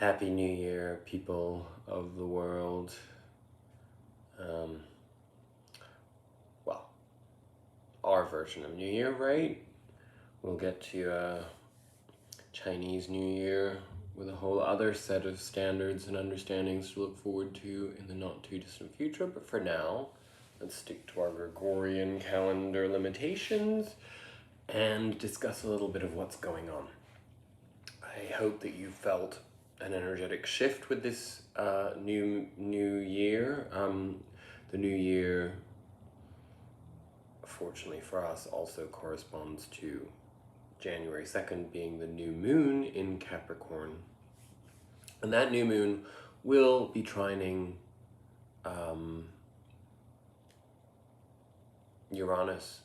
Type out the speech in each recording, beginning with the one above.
Happy New Year, people of the world. Um, well, our version of New Year, right? We'll get to Chinese New Year with a whole other set of standards and understandings to look forward to in the not too distant future. But for now, let's stick to our Gregorian calendar limitations and discuss a little bit of what's going on. I hope that you felt an energetic shift with this new year. The new year, fortunately for us, also corresponds to January 2nd being the new moon in Capricorn. And that new moon will be trining Uranus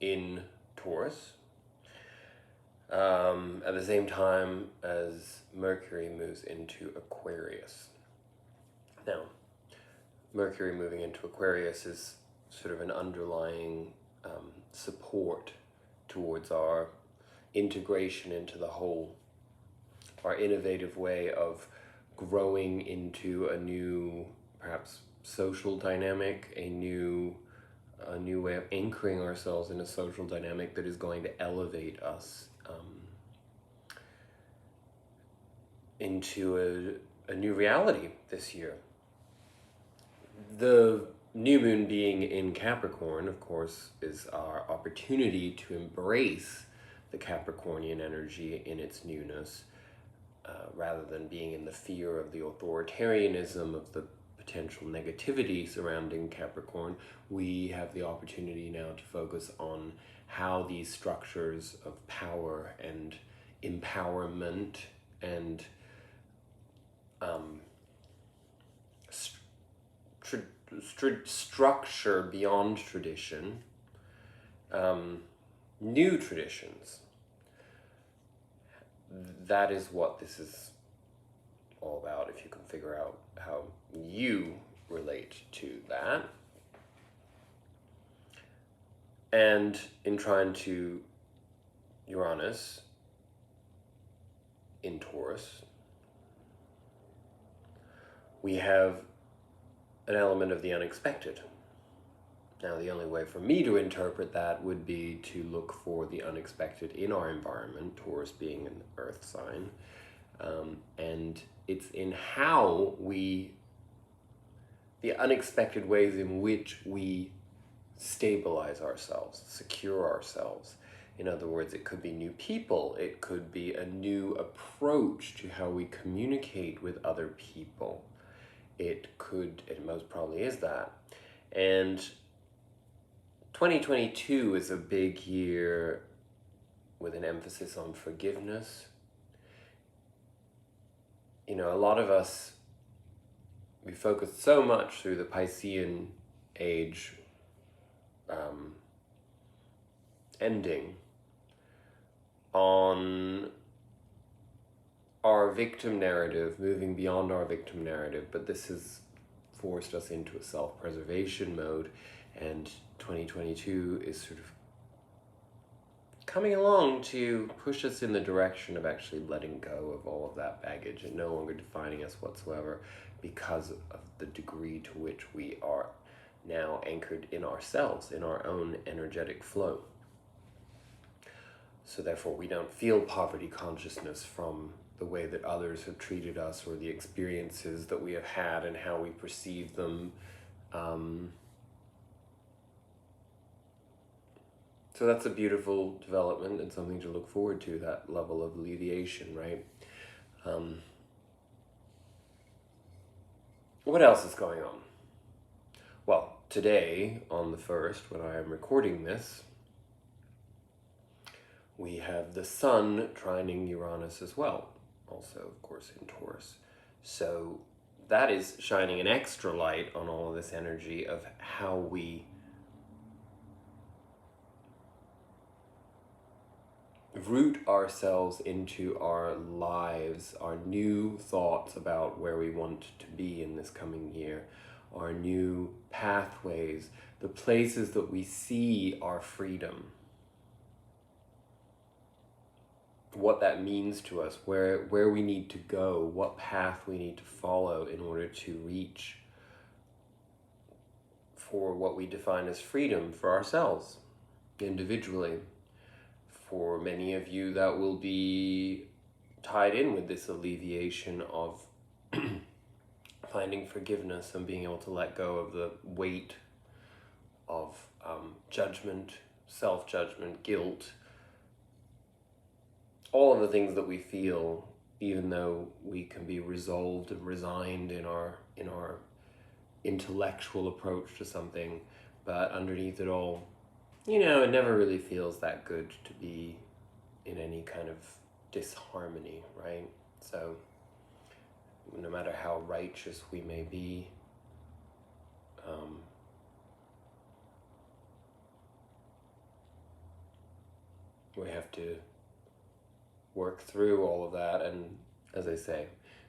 in Taurus at the same time as Mercury moves into Aquarius. Now, Mercury moving into Aquarius is sort of an underlying support towards our integration into the whole, our innovative way of growing into a new, perhaps social dynamic, a new way of anchoring ourselves in a social dynamic that is going to elevate us into a new reality this year. The new moon being in Capricorn, of course, is our opportunity to embrace the Capricornian energy in its newness, rather than being in the fear of the authoritarianism of the potential negativity surrounding Capricorn. We have the opportunity now to focus on how these structures of power and empowerment and structure beyond tradition, new traditions. That is what this is all about, if you can figure out how you relate to that. And in trine to Uranus in Taurus, we have an element of the unexpected. Now, the only way for me to interpret that would be to look for the unexpected in our environment, Taurus being an earth sign, and it's in how the unexpected ways in which we stabilize ourselves, secure ourselves. In other words, it could be new people, it could be a new approach to how we communicate with other people. It most probably is that. And 2022 is a big year with an emphasis on forgiveness. You know, a lot of us, we focused so much through the Piscean age ending on our victim narrative, moving beyond our victim narrative, but this has forced us into a self-preservation mode, and 2022 is sort of coming along to push us in the direction of actually letting go of all of that baggage and no longer defining us whatsoever, because of the degree to which we are now anchored in ourselves, in our own energetic flow. So therefore we don't feel poverty consciousness from the way that others have treated us or the experiences that we have had and how we perceive them. So that's a beautiful development and something to look forward to, that level of alleviation, right? What else is going on? Well, today, on the 1st, when I am recording this, we have the sun trining Uranus as well, also, of course, in Taurus. So that is shining an extra light on all of this energy of how we root ourselves into our lives, our new thoughts about where we want to be in this coming year, our new pathways, the places that we see our freedom. what that means to us, where we need to go, what path we need to follow in order to reach for what we define as freedom for ourselves, individually. For many of you, that will be tied in with this alleviation of finding forgiveness and being able to let go of the weight of judgment, self-judgment, guilt, all of the things that we feel, even though we can be resolved and resigned in our intellectual approach to something, but underneath it all, it never really feels that good to be in any kind of disharmony, right? So no matter how righteous we may be, we have to work through all of that. And as I say,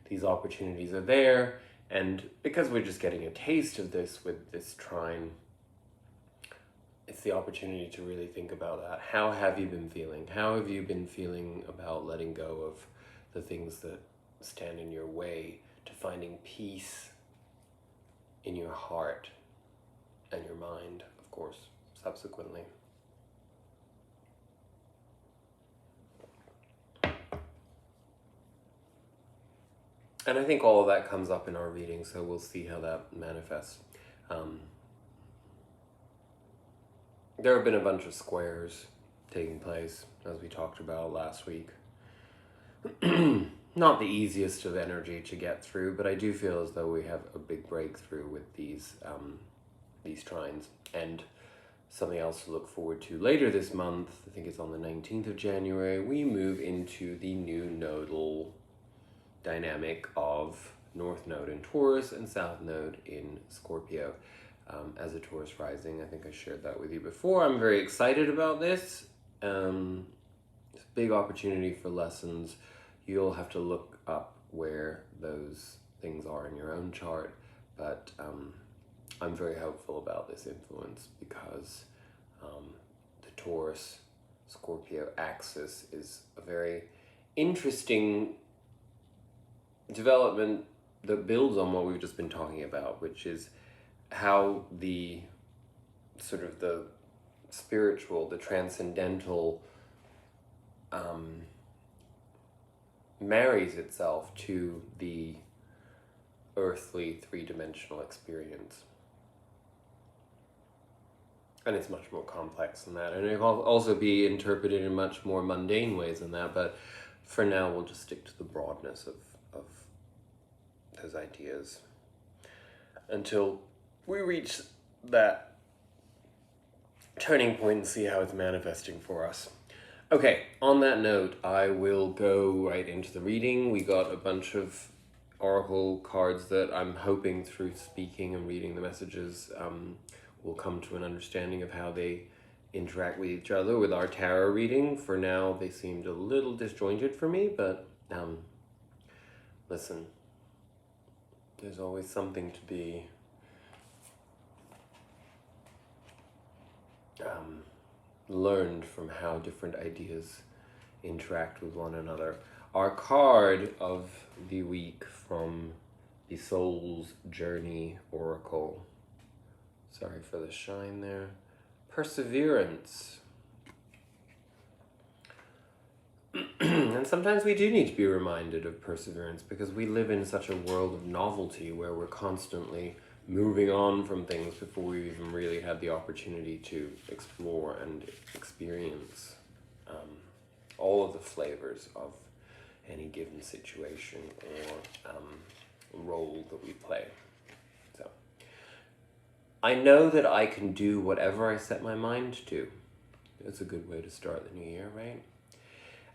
these opportunities are there, and because we're just getting a taste of this with this trine, it's the opportunity to really think about that. How have you been feeling? How have you been feeling about letting go of the things that stand in your way to finding peace in your heart and your mind, of course, subsequently. And I think all of that comes up in our reading, so we'll see how that manifests. There have been a bunch of squares taking place, as we talked about last week. Not the easiest of energy to get through, but I do feel as though we have a big breakthrough with these trines. And something else to look forward to later this month, I think it's on the 19th of January, we move into the new nodal dynamic of North Node in Taurus and South Node in Scorpio. As a Taurus rising, I think I shared that with you before. I'm very excited about this. It's a big opportunity for lessons. You'll have to look up where those things are in your own chart, but I'm very hopeful about this influence because the Taurus Scorpio axis is a very interesting development that builds on what we've just been talking about, which is how the sort of the spiritual, the transcendental marries itself to the earthly three-dimensional experience. And it's much more complex than that. And it will also be interpreted in much more mundane ways than that, but for now we'll just stick to the broadness of those ideas until we reach that turning point and see how it's manifesting for us. Okay, on that note, I will go right into the reading. We got a bunch of oracle cards that I'm hoping through speaking and reading the messages we'll come to an understanding of how they interact with each other with our tarot reading. For now, they seemed a little disjointed for me, but listen, there's always something to be learned from how different ideas interact with one another. Our card of the week from the Soul's Journey Oracle, sorry for the shine there, Perseverance. And sometimes we do need to be reminded of perseverance because we live in such a world of novelty where we're constantly moving on from things before we've even really had the opportunity to explore and experience all of the flavors of any given situation or role that we play. So, I know that I can do whatever I set my mind to. That's a good way to start the new year, right?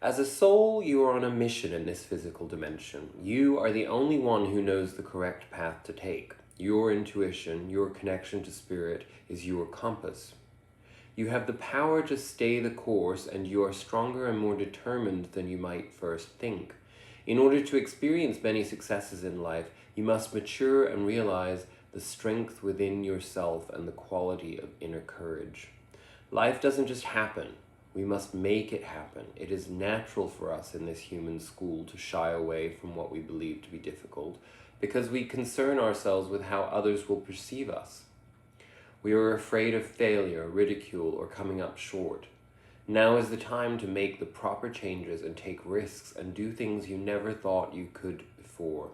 As a soul, you are on a mission in this physical dimension. You are the only one who knows the correct path to take. Your intuition, your connection to spirit is your compass. You have the power to stay the course, and you are stronger and more determined than you might first think. In order to experience many successes in life, you must mature and realize the strength within yourself and the quality of inner courage. Life doesn't just happen. We must make it happen. It is natural for us in this human school to shy away from what we believe to be difficult because we concern ourselves with how others will perceive us. We are afraid of failure, ridicule, or coming up short. Now is the time to make the proper changes and take risks and do things you never thought you could before.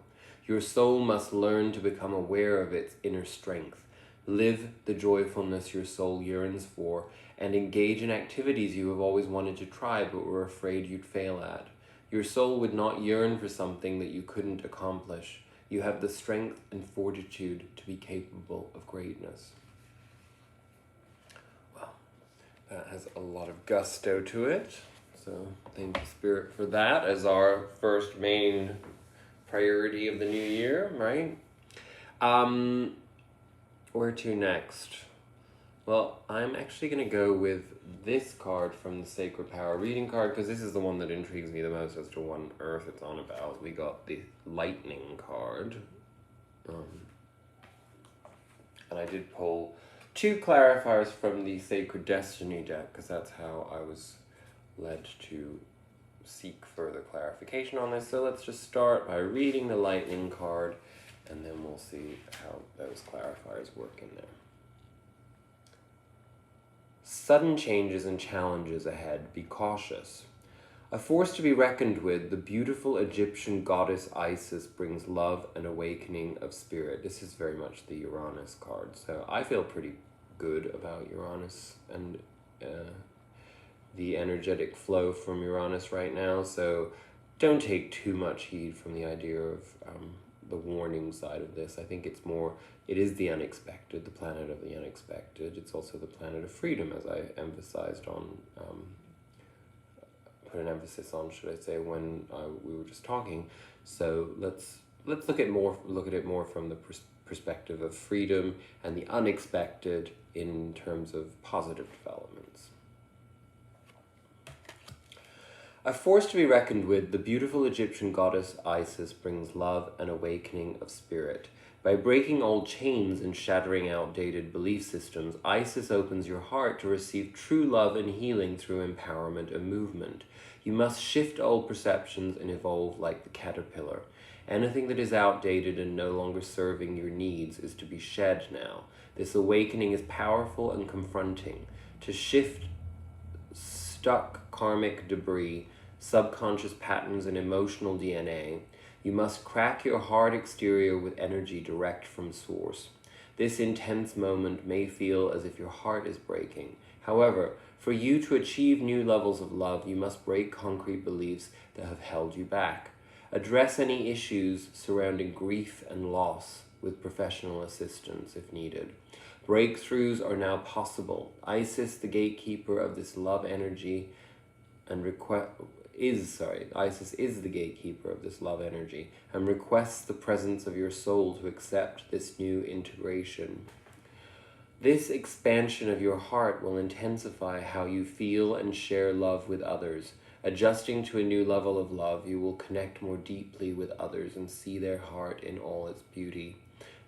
Your soul must learn to become aware of its inner strength. Live the joyfulness your soul yearns for, and engage in activities you have always wanted to try but were afraid you'd fail at. Your soul would not yearn for something that you couldn't accomplish. You have the strength and fortitude to be capable of greatness. Well, that has a lot of gusto to it. So thank you, Spirit, for that as our first main priority of the new year, right? Where to next? Well, I'm actually going to go with this card from the Sacred Power reading card because this is the one that intrigues me the most as to what on earth it's on about. We got the Lightning card. And I did pull 2 clarifiers from the Sacred Destiny deck because that's how I was led to seek further clarification on this. So let's just start by reading the Lightning card and then we'll see how those clarifiers work in there. Sudden changes and challenges ahead. Be cautious. A force to be reckoned with, the beautiful Egyptian goddess Isis brings love and awakening of spirit. This is very much the Uranus card. So I feel pretty good about Uranus and the energetic flow from Uranus right now. So don't take too much heed from the idea of the warning side of this. I think it's more, it is the unexpected, the planet of the unexpected. It's also the planet of freedom, as I emphasized on, put an emphasis on, should I say, when we were just talking. So let's look at it more from the perspective of freedom and the unexpected in terms of positive developments. A force to be reckoned with, the beautiful Egyptian goddess Isis brings love and awakening of spirit. By breaking old chains and shattering outdated belief systems, Isis opens your heart to receive true love and healing through empowerment and movement. You must shift old perceptions and evolve like the caterpillar. Anything that is outdated and no longer serving your needs is to be shed now. This awakening is powerful and confronting. To shift stuck karmic debris, subconscious patterns, and emotional DNA, you must crack your hard exterior with energy direct from source. This intense moment may feel as if your heart is breaking. However, for you to achieve new levels of love, you must break concrete beliefs that have held you back. Address any issues surrounding grief and loss with professional assistance if needed. Breakthroughs are now possible. Isis, the gatekeeper of this love energy, Isis is the gatekeeper of this love energy and requests the presence of your soul to accept this new integration. This expansion of your heart will intensify how you feel and share love with others. Adjusting to a new level of love, you will connect more deeply with others and see their heart in all its beauty.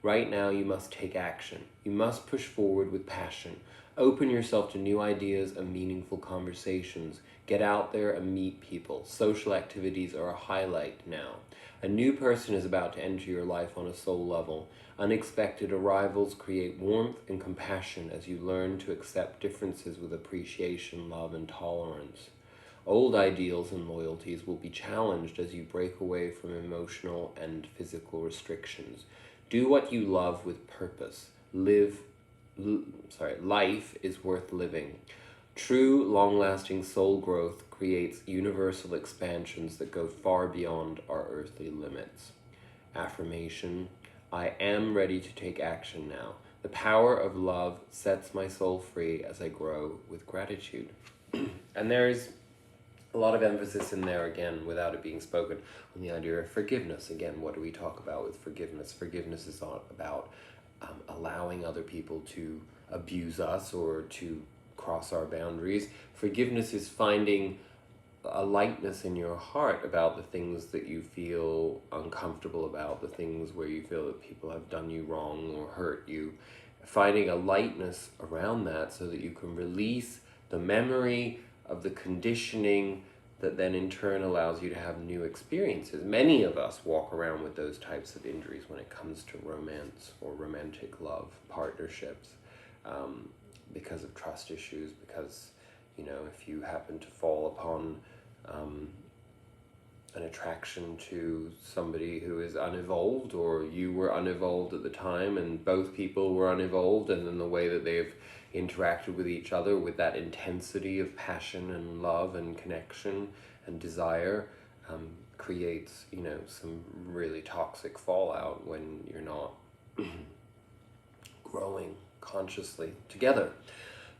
Right now, you must take action. You must push forward with passion. Open yourself to new ideas and meaningful conversations. Get out there and meet people. Social activities are a highlight now. A new person is about to enter your life on a soul level. Unexpected arrivals create warmth and compassion as you learn to accept differences with appreciation, love, and tolerance. Old ideals and loyalties will be challenged as you break away from emotional and physical restrictions. Do what you love with purpose. Life is worth living. True, long-lasting soul growth creates universal expansions that go far beyond our earthly limits. Affirmation: I am ready to take action now. The power of love sets my soul free as I grow with gratitude. And there's a lot of emphasis in there, again, without it being spoken, on the idea of forgiveness. Again, what do we talk about with forgiveness? Forgiveness is not about allowing other people to abuse us or to cross our boundaries. Forgiveness is finding a lightness in your heart about the things that you feel uncomfortable about, the things where you feel that people have done you wrong or hurt you. Finding a lightness around that so that you can release the memory of the conditioning that then in turn allows you to have new experiences. Many of us walk around with those types of injuries when it comes to romance or romantic love, partnerships, because of trust issues, because, you know, if you happen to fall upon an attraction to somebody who is unevolved, or you were unevolved at the time and both people were unevolved, and then the way that they've interacted with each other with that intensity of passion and love and connection and desire creates, you know, some really toxic fallout when you're not growing consciously together.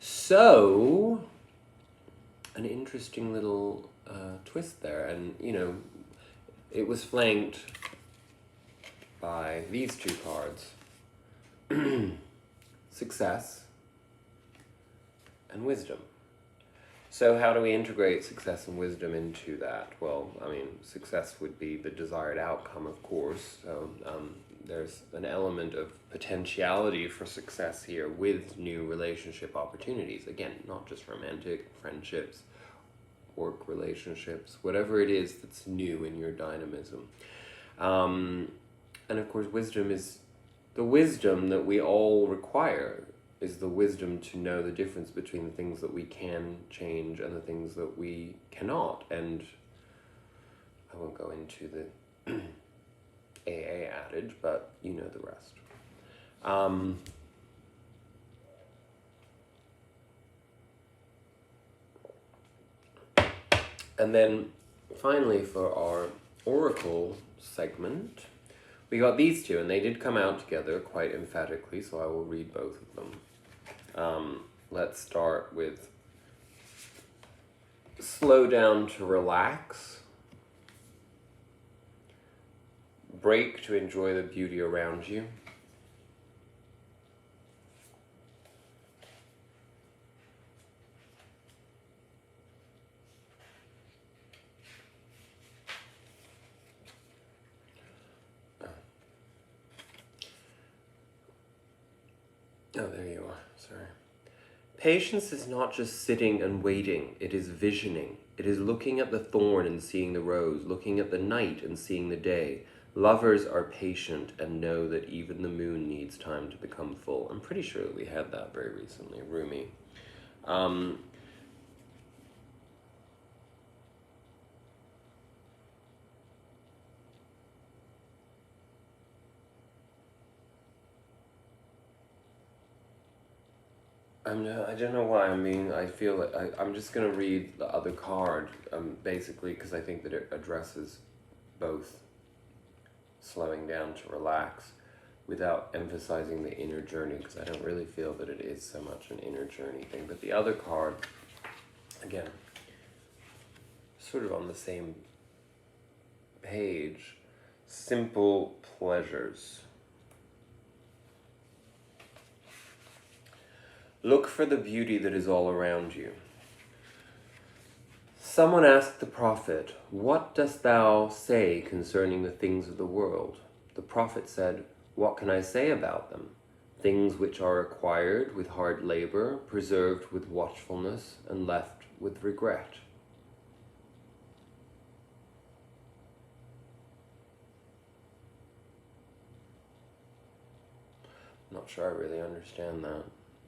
So, an interesting little twist there, and you know, it was flanked by these two cards: success and wisdom. So how do we integrate success and wisdom into that? Well, I mean, success would be the desired outcome, of course. So there's an element of potentiality for success here with new relationship opportunities. Again, not just romantic, friendships, work relationships, whatever it is that's new in your dynamism. And of course, wisdom is the wisdom that we all require, is the wisdom to know the difference between the things that we can change and the things that we cannot. And I won't go into the AA adage, but you know the rest. And then finally, for our oracle segment, we got these two, and they did come out together quite emphatically, so I will read both of them. Let's start with slow down to relax, break to enjoy the beauty around you, oh, there you are, sorry. Patience is not just sitting and waiting, it is visioning. It is looking at the thorn and seeing the rose, looking at the night and seeing the day. Lovers are patient and know that even the moon needs time to become full. I'm pretty sure that we had that very recently, Rumi. I don't know why I feel like I'm just going to read the other card, basically, because I think that it addresses both slowing down to relax without emphasizing the inner journey, because I don't really feel that it is so much an inner journey thing. But the other card, again, sort of on the same page, simple pleasures. Look for the beauty that is all around you. Someone asked the prophet, "What dost thou say concerning the things of the world?" The prophet said, "What can I say about them? Things which are acquired with hard labor, preserved with watchfulness, and left with regret." Not sure I really understand that.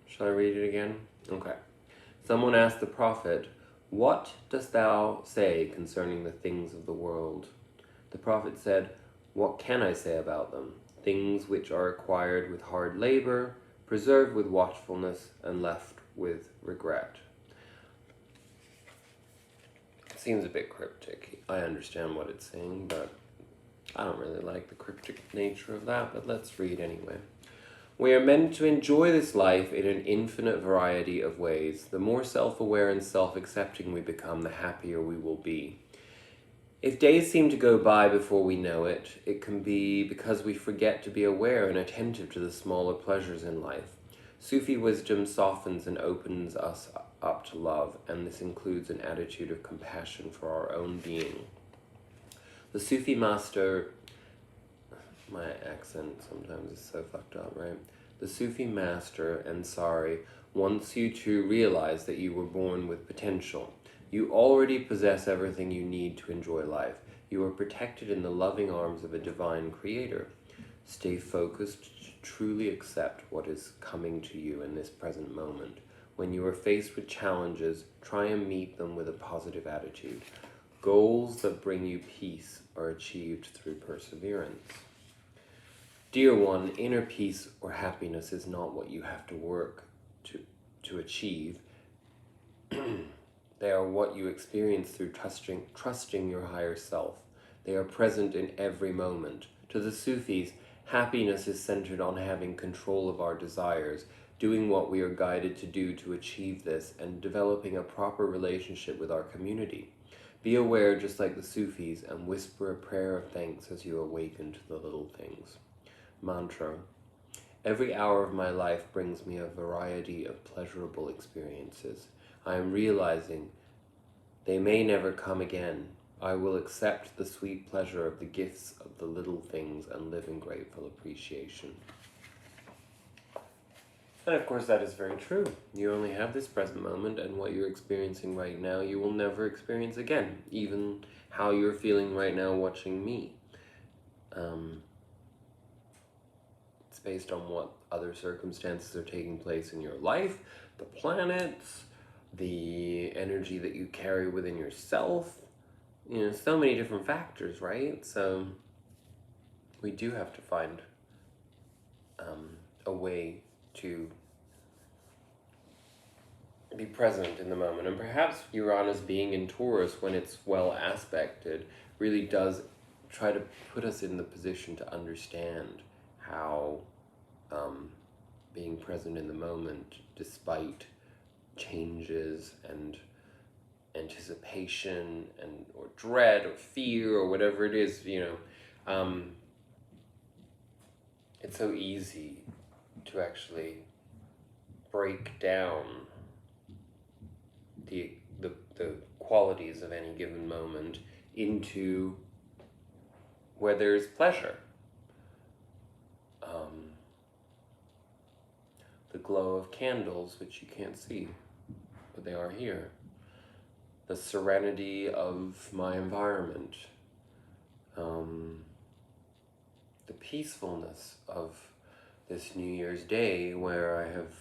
Shall I read it again? Okay. Someone asked the prophet, "What dost thou say concerning the things of the world?" The prophet said, "What can I say about them? Things which are acquired with hard labor, preserved with watchfulness, and left with regret." It seems a bit cryptic. I understand what it's saying, but I don't really like the cryptic nature of that, but let's read anyway. We are meant to enjoy this life in an infinite variety of ways. The more self-aware and self-accepting we become, the happier we will be. If days seem to go by before we know it, it can be because we forget to be aware and attentive to the smaller pleasures in life. Sufi wisdom softens and opens us up to love, and this includes an attitude of compassion for our own being. The Sufi master... My accent sometimes is so fucked up, right? The Sufi master, Ansari, wants you to realize that you were born with potential. You already possess everything you need to enjoy life. You are protected in the loving arms of a divine creator. Stay focused to truly accept what is coming to you in this present moment. When you are faced with challenges, try and meet them with a positive attitude. Goals that bring you peace are achieved through perseverance. Dear one, inner peace or happiness is not what you have to work to achieve. They are what you experience through trusting your higher self. They are present in every moment. To the Sufis, happiness is centered on having control of our desires, doing what we are guided to do to achieve this, and developing a proper relationship with our community. Be aware, just like the Sufis, and whisper a prayer of thanks as you awaken to the little things. Mantra. Every hour of my life brings me a variety of pleasurable experiences. I am realizing they may never come again. I will accept the sweet pleasure of the gifts of the little things and live in grateful appreciation. And of course that is very true. You only have this present moment, and what you're experiencing right now you will never experience again. Even how you're feeling right now watching me. It's based on what other circumstances are taking place in your life, the planets, the energy that you carry within yourself, so many different factors, right? So we do have to find a way to be present in the moment. And perhaps Uranus being in Taurus when it's well aspected really does try to put us in the position to understand how being present in the moment, despite changes and anticipation or dread or fear or whatever it is, it's so easy to actually break down the qualities of any given moment into where there's pleasure. The glow of candles, which you can't see, but they are here. The serenity of my environment. The peacefulness of this New Year's Day, where I have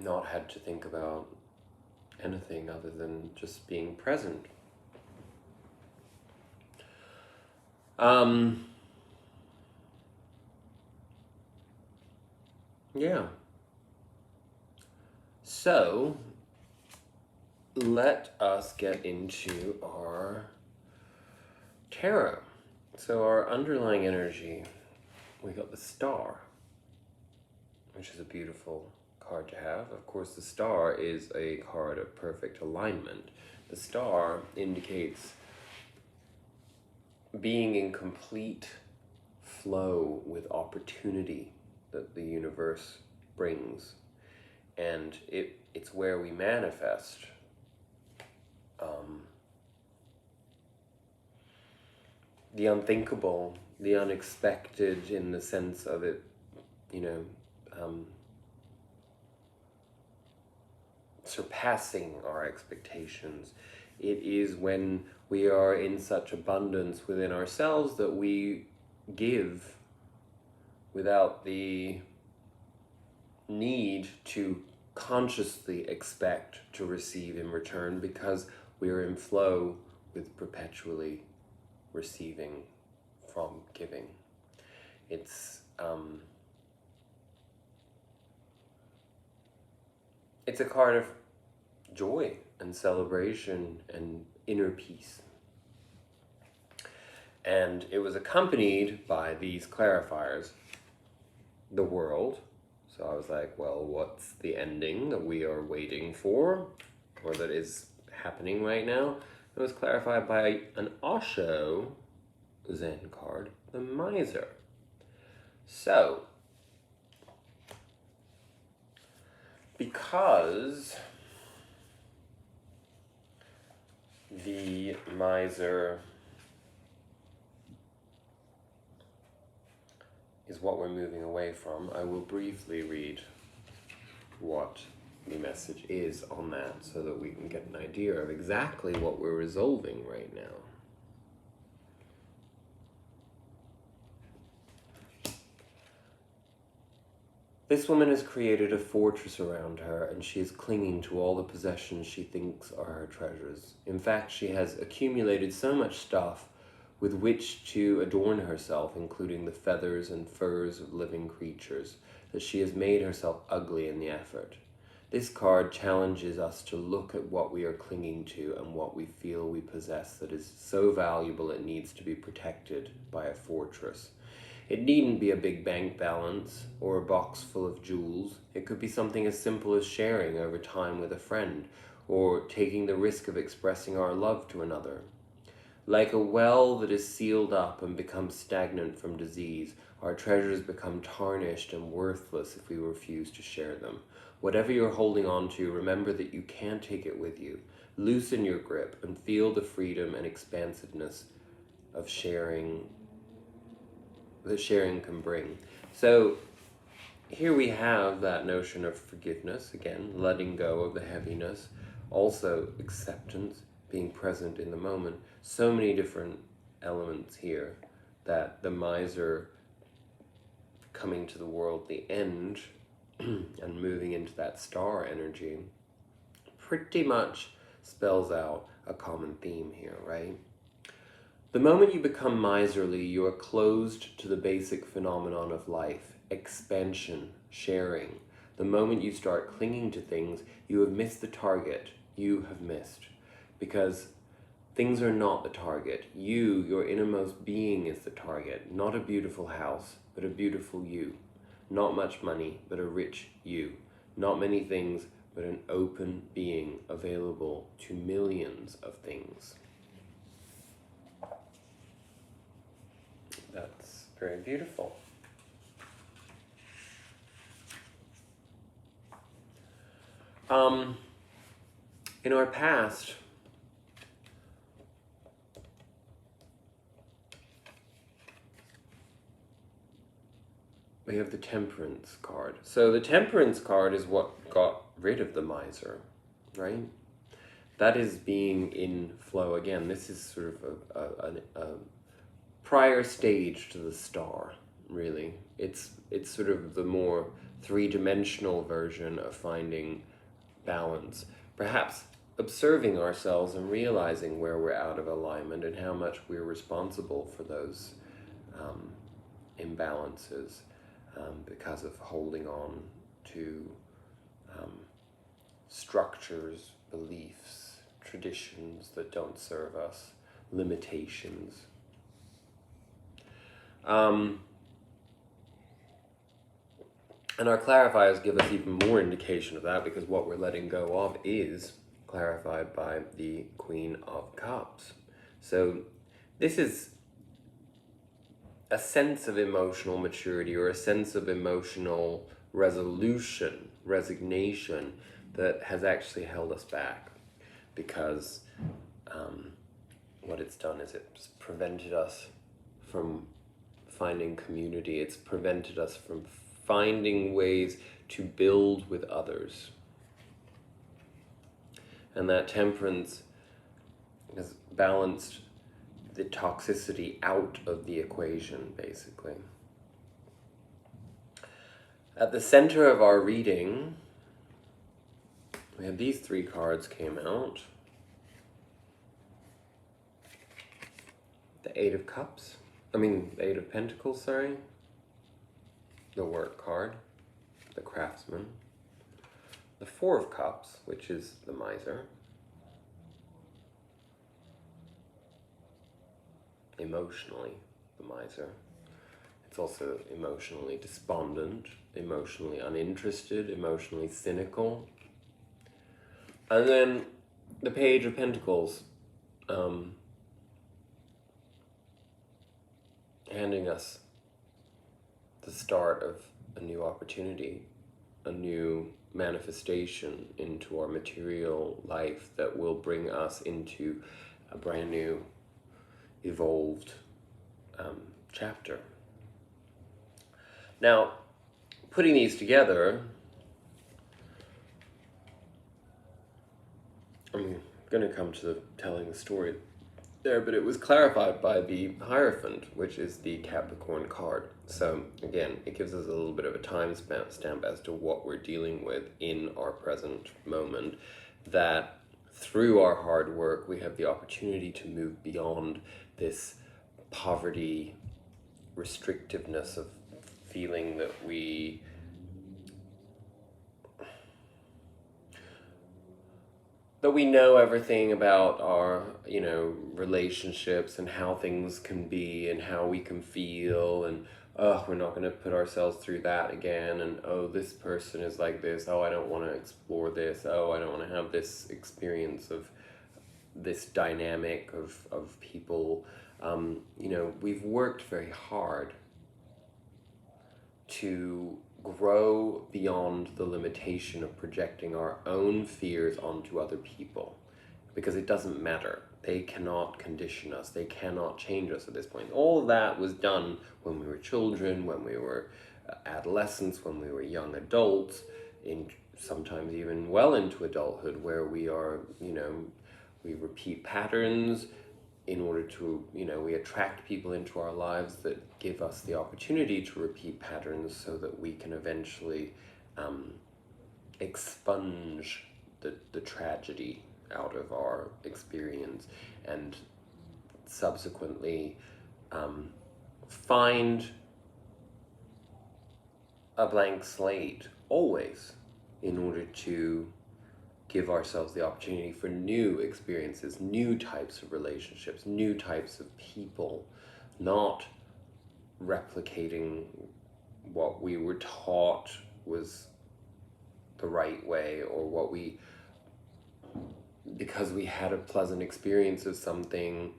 not had to think about anything other than just being present. Yeah. So, let us get into our tarot. So our underlying energy, we got the Star, which is a beautiful card to have. Of course, the Star is a card of perfect alignment. The Star indicates being in complete flow with opportunity that the universe brings. And it's where we manifest the unthinkable, the unexpected, in the sense of it, surpassing our expectations. It is when we are in such abundance within ourselves that we give without the need to consciously expect to receive in return, because we are in flow with perpetually receiving from giving. It's a card of joy and celebration and inner peace. And it was accompanied by these clarifiers, the world. So I was like, well, what's the ending that we are waiting for, or that is happening right now? It was clarified by an Osho Zen card, the Miser. So, because the Miser is what we're moving away from, I will briefly read what the message is on that, so that we can get an idea of exactly what we're resolving right now. This woman has created a fortress around her, and she is clinging to all the possessions she thinks are her treasures. In fact, she has accumulated so much stuff with which to adorn herself, including the feathers and furs of living creatures, that she has made herself ugly in the effort. This card challenges us to look at what we are clinging to and what we feel we possess that is so valuable it needs to be protected by a fortress. It needn't be a big bank balance or a box full of jewels. It could be something as simple as sharing over time with a friend, or taking the risk of expressing our love to another. Like a well that is sealed up and becomes stagnant from disease, our treasures become tarnished and worthless if we refuse to share them. Whatever you're holding on to, remember that you can't take it with you. Loosen your grip and feel the freedom and expansiveness of sharing that sharing can bring. So here we have that notion of forgiveness, again, letting go of the heaviness, also acceptance, being present in the moment. So many different elements here that the miser coming to the world, the end, and moving into that star energy pretty much spells out a common theme here, right? The moment you become miserly, you are closed to the basic phenomenon of life, expansion, sharing. The moment you start clinging to things, you have missed the target. You have missed. Because things are not the target. You, your innermost being, is the target. Not a beautiful house, but a beautiful you. Not much money, but a rich you. Not many things, but an open being available to millions of things. That's very beautiful. In our past, we have the Temperance card. So the Temperance card is what got rid of the miser, right? That is being in flow. Again, this is sort of a prior stage to the star, really. It's sort of the more three-dimensional version of finding balance. Perhaps observing ourselves and realizing where we're out of alignment and how much we're responsible for those imbalances because of holding on to structures, beliefs, traditions that don't serve us, limitations. And our clarifiers give us even more indication of that, because what we're letting go of is clarified by the Queen of Cups. So this is a sense of emotional maturity, or a sense of emotional resolution, resignation, that has actually held us back, because what it's done is it's prevented us from finding community. It's prevented us from finding ways to build with others. And that Temperance has balanced the toxicity out of the equation, basically. At the center of our reading, we had these three cards came out. The Eight of Cups. The Eight of Pentacles, sorry. The Work card, the Craftsman. The Four of Cups, which is the Miser. Emotionally, the Miser. It's also emotionally despondent, emotionally uninterested, emotionally cynical. And then the Page of Pentacles, handing us the start of a new opportunity, a new manifestation into our material life that will bring us into a brand new, evolved chapter. Now, putting these together, I'm going to come to telling the story there, but it was clarified by the Hierophant, which is the Capricorn card. So again, it gives us a little bit of a time stamp as to what we're dealing with in our present moment, that through our hard work we have the opportunity to move beyond this poverty, restrictiveness of feeling that we know everything about our, relationships and how things can be and how we can feel, and oh, we're not going to put ourselves through that again, and oh, this person is like this, oh, I don't want to explore this, oh, I don't want to have this experience of this dynamic of people. We've worked very hard to grow beyond the limitation of projecting our own fears onto other people, because it doesn't matter. They cannot condition us. They cannot change us at this point. All of that was done when we were children, when we were adolescents, when we were young adults, in sometimes even well into adulthood, where we are, we repeat patterns in order to, we attract people into our lives that give us the opportunity to repeat patterns so that we can eventually expunge the tragedy out of our experience, and subsequently find a blank slate always, in order to give ourselves the opportunity for new experiences, new types of relationships, new types of people, not replicating what we were taught was the right way, or what we, because we had a pleasant experience of something,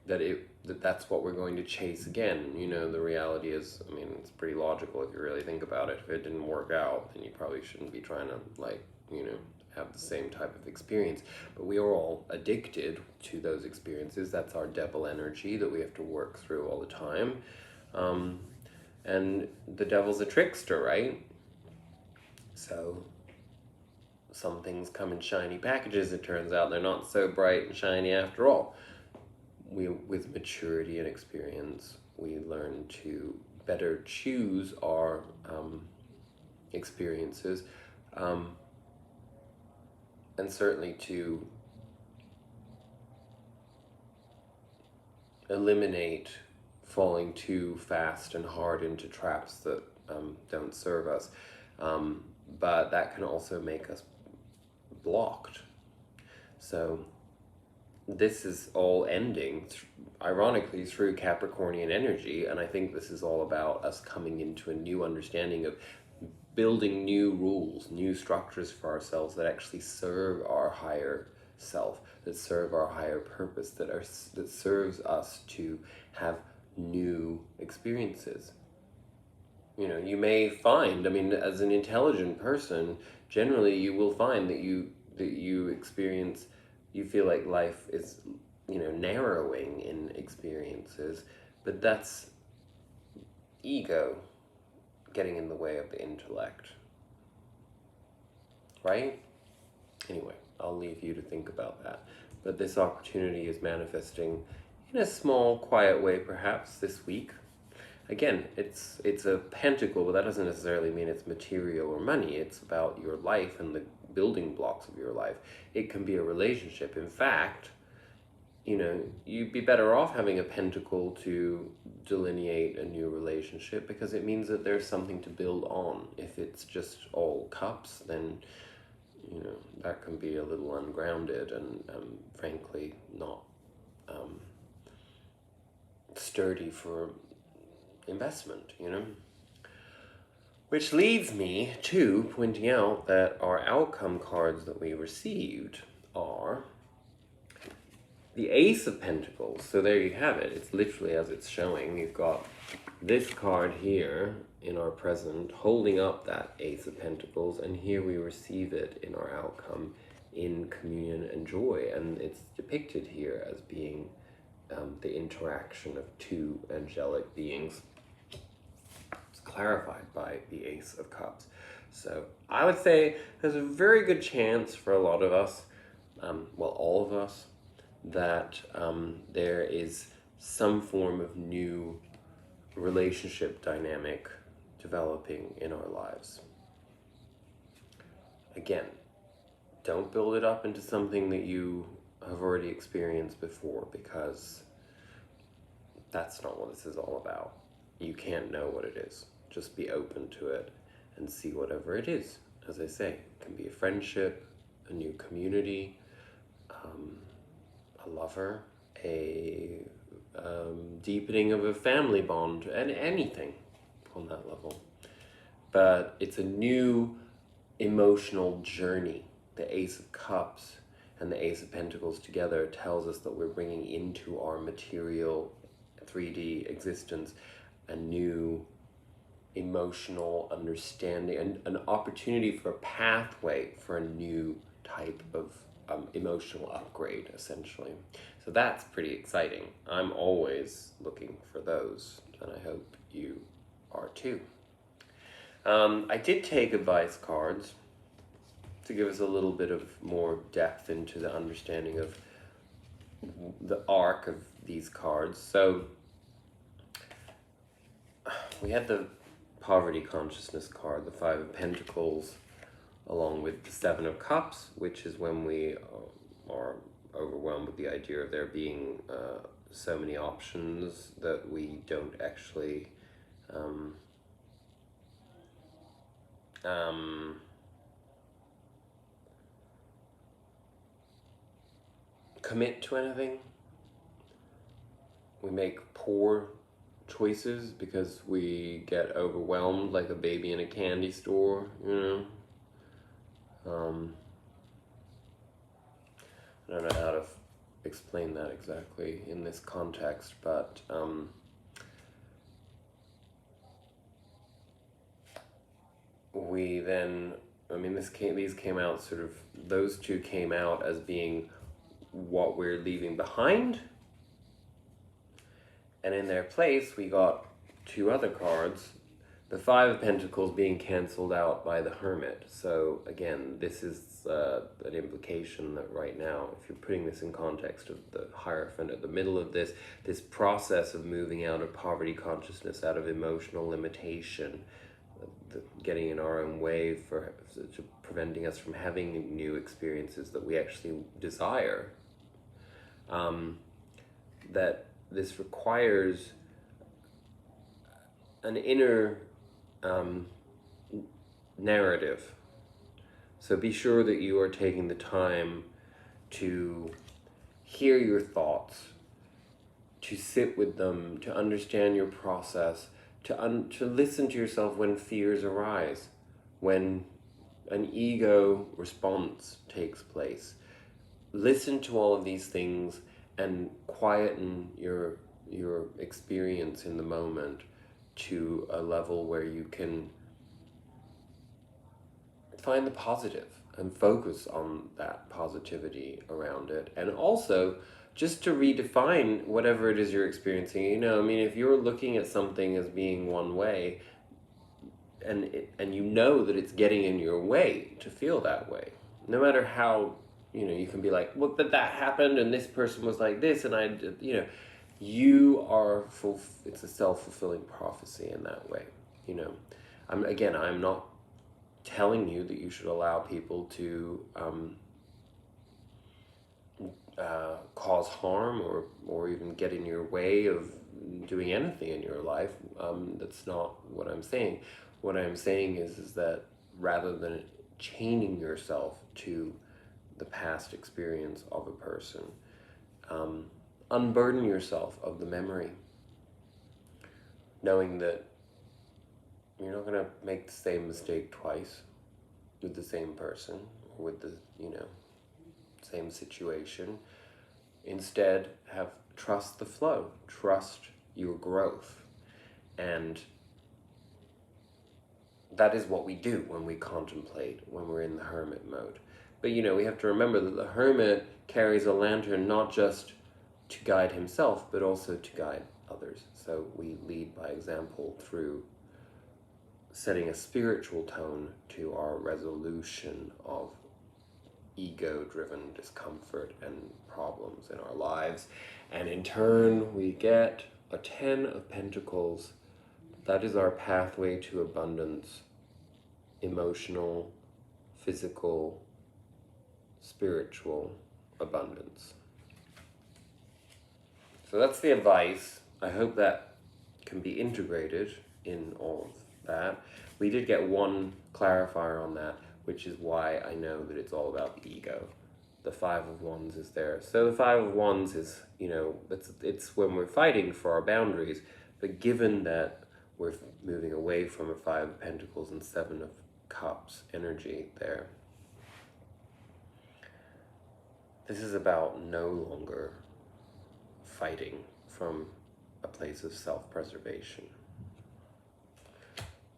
that's what we're going to chase again. The reality is, it's pretty logical if you really think about it. If it didn't work out, then you probably shouldn't be trying to, have the same type of experience. But we are all addicted to those experiences. That's our devil energy that we have to work through all the time. And the devil's a trickster, right? So some things come in shiny packages. It turns out they're not so bright and shiny after all. With maturity and experience, we learn to better choose our experiences, and certainly to eliminate falling too fast and hard into traps that don't serve us. But that can also make us blocked. So this is all ending, ironically, through Capricornian energy, and I think this is all about us coming into a new understanding of building new rules, new structures for ourselves that actually serve our higher self, that serve our higher purpose, that serves us to have new experiences. You may find, as an intelligent person, generally you will find that you experience, you feel like life is, narrowing in experiences, but that's ego getting in the way of the intellect, right? Anyway, I'll leave you to think about that. But this opportunity is manifesting in a small, quiet way, perhaps this week. Again, it's a pentacle, but that doesn't necessarily mean it's material or money. It's about your life and the building blocks of your life. It can be a relationship. In fact, you'd be better off having a pentacle to delineate a new relationship, because it means that there's something to build on. If it's just all cups, then that can be a little ungrounded and frankly not sturdy for investment. Which leads me to pointing out that our outcome cards that we received are the Ace of Pentacles. So there you have it. It's literally as it's showing. You've got this card here in our present holding up that Ace of Pentacles, and here we receive it in our outcome in communion and joy, and it's depicted here as being the interaction of two angelic beings. It's clarified by the Ace of Cups. So I would say there's a very good chance for a lot of us well, all of us, that there is some form of new relationship dynamic developing in our lives. Again, don't build it up into something that you have already experienced before, because that's not what this is all about. You can't know what it is. Just be open to it and see whatever it is. As I say, it can be a friendship, a new community, a lover, a deepening of a family bond, and anything on that level. But it's a new emotional journey. The Ace of Cups and the Ace of Pentacles together tells us that we're bringing into our material 3D existence a new emotional understanding and an opportunity for a pathway for a new type of emotional upgrade, essentially. So that's pretty exciting. I'm always looking for those, and I hope you are too. I did take advice cards to give us a little bit of more depth into the understanding of the arc of these cards. So we had the Poverty Consciousness card, the Five of Pentacles, along with the Seven of Cups, which is when we are overwhelmed with the idea of there being so many options that we don't actually commit to anything. We make poor choices because we get overwhelmed like a baby in a candy store, you know. I don't know how to explain that exactly in this context, but we then, I mean, these came out sort of, those two came out as being what we're leaving behind, and in their place we got two other cards, the Five of Pentacles being cancelled out by the Hermit. So again, this is an implication that right now, if you're putting this in context of the Hierophant at the middle of this process of moving out of poverty consciousness, out of emotional limitation, getting in our own way to preventing us from having new experiences that we actually desire, that this requires an inner narrative. So be sure that you are taking the time to hear your thoughts, to sit with them, to understand your process, to listen to yourself when fears arise, when an ego response takes place. Listen to all of these things and quieten your experience in the moment to a level where you can find the positive and focus on that positivity around it. And also just to redefine whatever it is you're experiencing. You know, I mean, if you're looking at something as being one way, and you know that it's getting in your way to feel that way, no matter how, you know, you can be like, well, but that happened and this person was like this and I did, you know, you are it's a self-fulfilling prophecy in that way, you know. I'm not telling you that you should allow people to cause harm or even get in your way of doing anything in your life. That's not what I'm saying. What I'm saying is that rather than chaining yourself to the past experience of a person, unburden yourself of the memory, knowing that you're not going to make the same mistake twice with the same person or with the, you know, same situation. Instead, trust the flow, trust your growth. And that is what we do when we contemplate, when we're in the hermit mode. But, you know, we have to remember that the hermit carries a lantern not just to guide himself, but also to guide others. So we lead by example through setting a spiritual tone to our resolution of ego-driven discomfort and problems in our lives. And in turn, we get a 10 of Pentacles. That is our pathway to abundance, emotional, physical, spiritual abundance. So that's the advice. I hope that can be integrated in all of that. We did get one clarifier on that, which is why I know that it's all about the ego. The Five of Wands is there. So the Five of Wands is, it's when we're fighting for our boundaries, but given that we're moving away from a Five of Pentacles and Seven of Cups energy there, this is about no longer fighting from a place of self-preservation.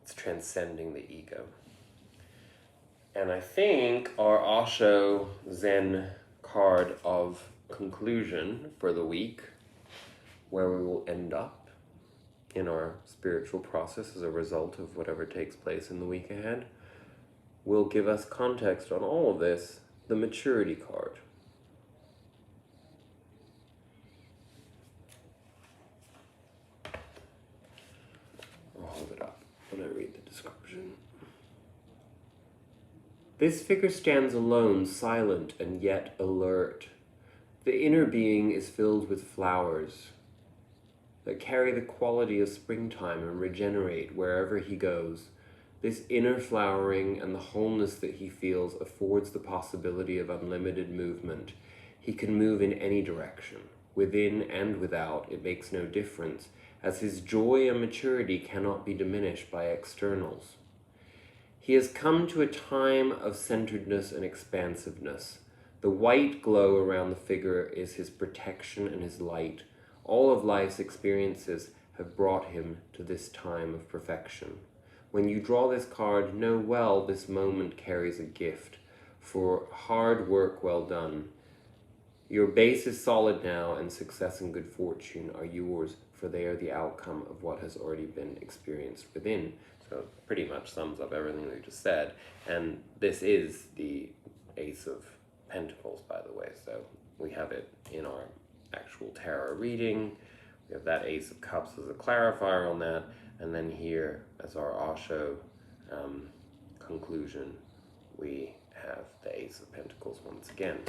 It's transcending the ego. And I think our Osho Zen card of conclusion for the week, where we will end up in our spiritual process as a result of whatever takes place in the week ahead, will give us context on all of this, the maturity card. I'll hold it up when I read the description. This figure stands alone, silent and yet alert. The inner being is filled with flowers that carry the quality of springtime and regenerate wherever he goes. This inner flowering and the wholeness that he feels affords the possibility of unlimited movement. He can move in any direction. Within and without, it makes no difference, as his joy and maturity cannot be diminished by externals. He has come to a time of centeredness and expansiveness. The white glow around the figure is his protection and his light. All of life's experiences have brought him to this time of perfection. When you draw this card, know well this moment carries a gift for hard work well done. Your base is solid now, and success and good fortune are yours, for they are the outcome of what has already been experienced within. So it pretty much sums up everything we just said. And this is the Ace of Pentacles, by the way. So we have it in our actual tarot reading. We have that Ace of Cups as a clarifier on that. And then here, as our Osho conclusion, we have the Ace of Pentacles once again,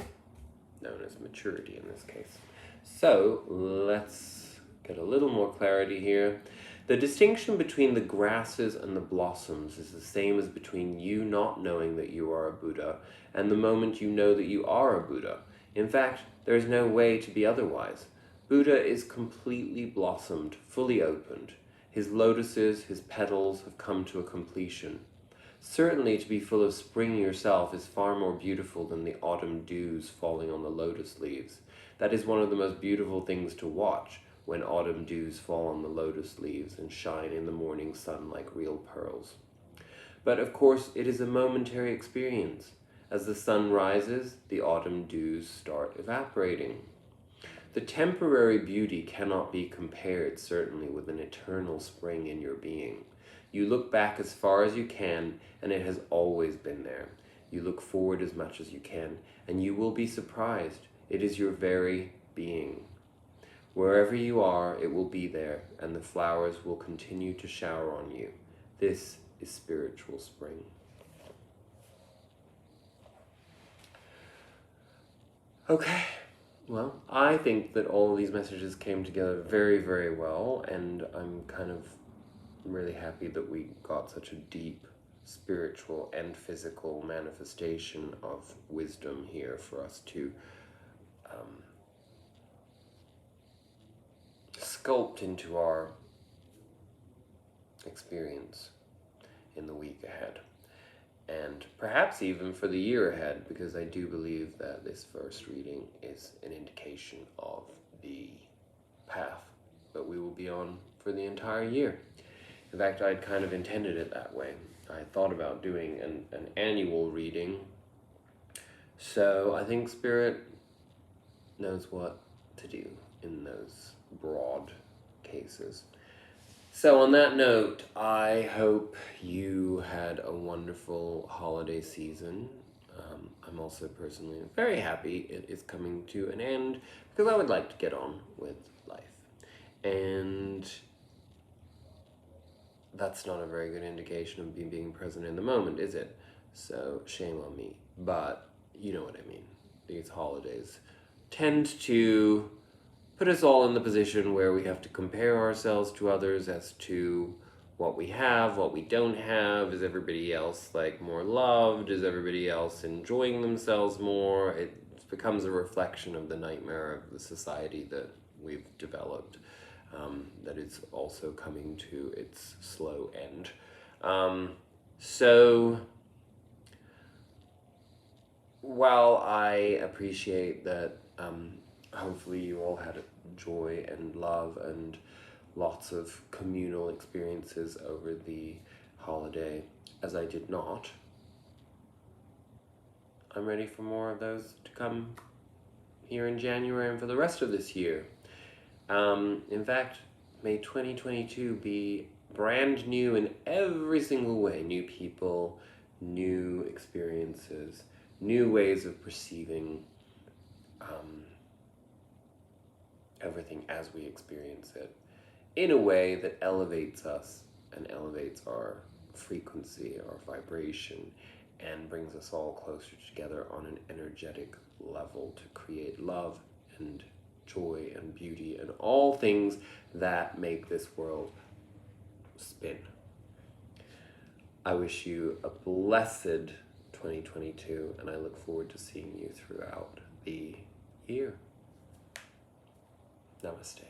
known as maturity in this case. So let's get a little more clarity here. The distinction between the grasses and the blossoms is the same as between you not knowing that you are a Buddha and the moment you know that you are a Buddha. In fact, there is no way to be otherwise. Buddha is completely blossomed, fully opened. His lotuses, his petals have come to a completion. Certainly to be full of spring yourself is far more beautiful than the autumn dews falling on the lotus leaves. That is one of the most beautiful things to watch, when autumn dews fall on the lotus leaves and shine in the morning sun like real pearls. But of course, it is a momentary experience. As the sun rises, the autumn dews start evaporating. The temporary beauty cannot be compared, certainly, with an eternal spring in your being. You look back as far as you can, and it has always been there. You look forward as much as you can, and you will be surprised. It is your very being. Wherever you are, it will be there, and the flowers will continue to shower on you. This is spiritual spring. Okay, well, I think that all of these messages came together very, very well, and I'm kind of really happy that we got such a deep spiritual and physical manifestation of wisdom here for us to sculpt into our experience in the week ahead, and perhaps even for the year ahead, because I do believe that this first reading is an indication of the path that we will be on for the entire year. In fact, I'd kind of intended it that way. I thought about doing an annual reading, so I think Spirit knows what to do in those broad cases. So on that note, I hope you had a wonderful holiday season. I'm also personally very happy it is coming to an end, because I would like to get on with life. And that's not a very good indication of me being present in the moment, is it? So shame on me. But you know what I mean. These holidays tend to put us all in the position where we have to compare ourselves to others as to what we have, what we don't have. Is everybody else like more loved? Is everybody else enjoying themselves more? It becomes a reflection of the nightmare of the society that we've developed, that is also coming to its slow end. So while I appreciate that, hopefully you all had joy and love and lots of communal experiences over the holiday, as I did not, I'm ready for more of those to come here in January and for the rest of this year. In fact, may 2022 be brand new in every single way. New people, new experiences, new ways of perceiving everything as we experience it, in a way that elevates us and elevates our frequency, our vibration, and brings us all closer together on an energetic level to create love and joy and beauty and all things that make this world spin. I wish you a blessed 2022, and I look forward to seeing you throughout the year. Namaste.